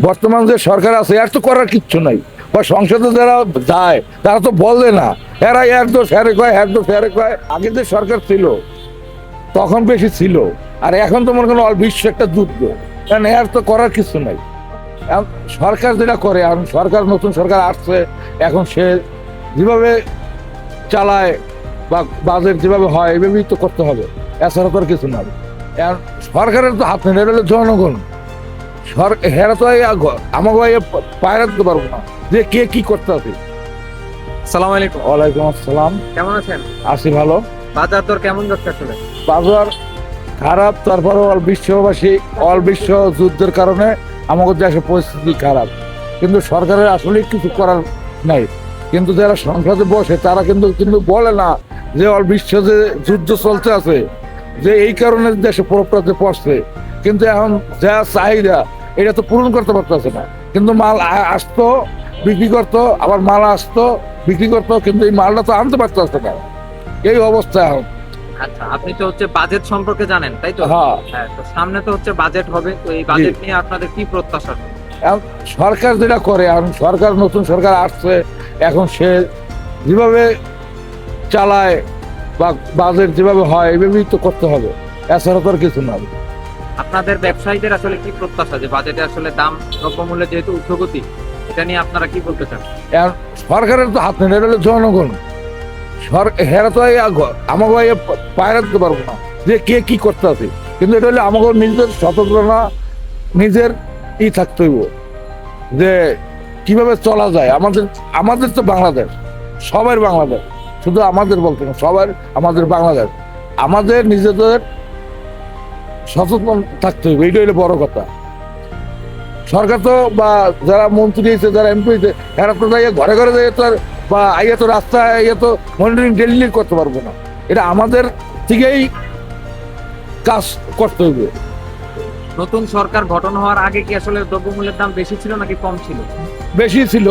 বর্তমান যে সরকার আছে এর তো করার কিচ্ছু নাই। বা সংসদে যারা যায় তারা তো বলে না, এরা এর দোষ হ্যারে কয়, হ্যার দোষ হ্যারে কয়। আগে যে সরকার ছিল তখন বেশি ছিল, আর এখন তো মনে করেন বিশ্ব একটা যুদ্ধ, কারণ এর তো করার কিছু নাই। এখন সরকার যেটা করে, এখন সরকার নতুন সরকার আসছে, এখন সে যেভাবে চালায় বা বাজেট যেভাবে হয় এভাবেই তো করতে হবে, এছাড়া তো আর কিছু না। এখন সরকারের তো হাত নেই, এটা হলো জনগণ। হেরা তো আমাকে পায়রা দিতে পারবো না যে কে কি করতে হবে। সালাম আলাইকুম। ওয়ালাইকুম আসসালাম। কেমন আছেন? আছি ভালো। বাজার দর কেমন যাচ্ছে আসলে? বাজার খারাপ, তারপরে অল বিশ্ব যুদ্ধের কারণে আমাদের দেশের পরিস্থিতি খারাপ, কিন্তু সরকারের আসলে কিছু করার নাই। কিন্তু যারা সংসদে বসে তারা কিন্তু বলে না যে অল বিশ্ব যে যুদ্ধ চলতে আছে, যে এই কারণে দেশে প্রভাবটাতে পড়ছে, কিন্তু এখন যা চাহিদা এটা তো পূরণ করতে পারতেছে না। কিন্তু মাল আসতো বিক্রি করতো, আবার মাল আসতো বিক্রি করতো, কিন্তু এই মালটা তো আনতে পারতেছে না, এই অবস্থা এখন। আচ্ছা, আপনি তো বাজেট সম্পর্কে জানেন, তাই তো? হ্যাঁ। হ্যাঁ, তো সামনে তো বাজেট হবে, তো এই বাজেট নিয়ে আপনাদের কি প্রত্যাশা? এখন সরকার যেটা করে, এখন সরকার নতুন সরকার আসছে, এখন সে যেভাবে চালায় বা বাজেট যেভাবে হয় এভাবেই তো করতে হবে, এছাড়া তো আর কিছু না। আপনাদের ব্যবসায়ীদের আসলে কি প্রত্যাশা যে বাজেটে আসলে দাম দ্রব্যমূল্যের যেহেতু ঊর্ধ্বগতি, এটা নিয়ে আপনারা কি বলতে চান? এখন সরকারের তো হাত নেই, এটা হলো জনগণ। হেরা তো আমাকে পায়রা দিতে পারবো না যে কে কি করতে হবে, কিন্তু এটা হলে আমাকে নিজের সতর্কতা, নিজের থাকতে হইব যে কিভাবে চলা যায়। আমাদের তো বাংলাদেশ, সবার বাংলাদেশ, শুধু আমাদের বলতে না, সবার আমাদের বাংলাদেশ। আমাদের নিজেদের সচেতন থাকতে হবে, এইটা হলো বড় কথা। সরকার তো বা যারা মন্ত্রী হয়েছে, যারা এমপি হয়েছে, এরা তো যাইয়া ঘরে ঘরে যাইয়া তো বা আইয়া তো রাস্তায় আইয়া তো মনিটরিং ডেলি করতে পারবো না। এটা আমাদের থেকেই কাজ করতে হবে। নতুন সরকার গঠন হওয়ার আগে কি আসলে দ্রব্যমূল্যের দাম বেশি ছিল নাকি কম ছিল? বেশি ছিল।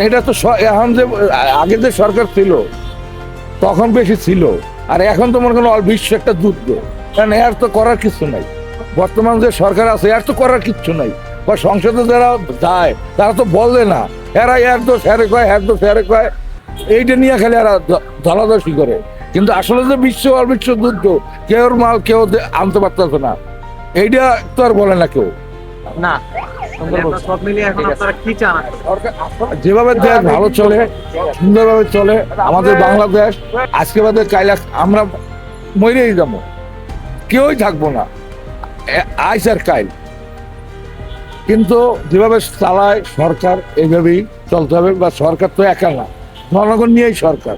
এটা তো এখন যে আগে যে সরকার ছিল তখন বেশি ছিল, আর এখন তো মনে করেন বিশ্ব একটা যুদ্ধ, কারণ এর তো করার কিছু নাই। বর্তমান যে সরকার আছে এর তো করার কিচ্ছু নাই। বা সংসদে যারা যায় তারা তো বলে না, এরা এর দোষ হ্যারে কয়, হ্যার দোষ হ্যারে কয়। এইটা নিয়ে খালি এরা ধলাধসি করে, কিন্তু আসলে যে বিশ্ব যুদ্ধ, কেউ মাল কেউ আনতে পারতেছে না, এইটা তো আর বলে না কেউ। না, সব মিলিয়ে এখন আপনারা কি চান? যেভাবে দেশ ভালো চলে, সুন্দরভাবে চলে আমাদের বাংলাদেশ, আজকে বাদে কাইলা আমরা মরেই যাবো, কেউই থাকবো না, আইস আর কাইল। কিন্তু যেভাবে চালায় সরকার এইভাবেই চলতে হবে। বা সরকার তো একা না, জনগণ নিয়েই সরকার।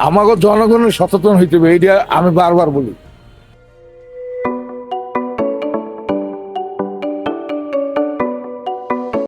আমাকে জনগণের সচেতন হইতে হবে, এইটা আমি বারবার বলি।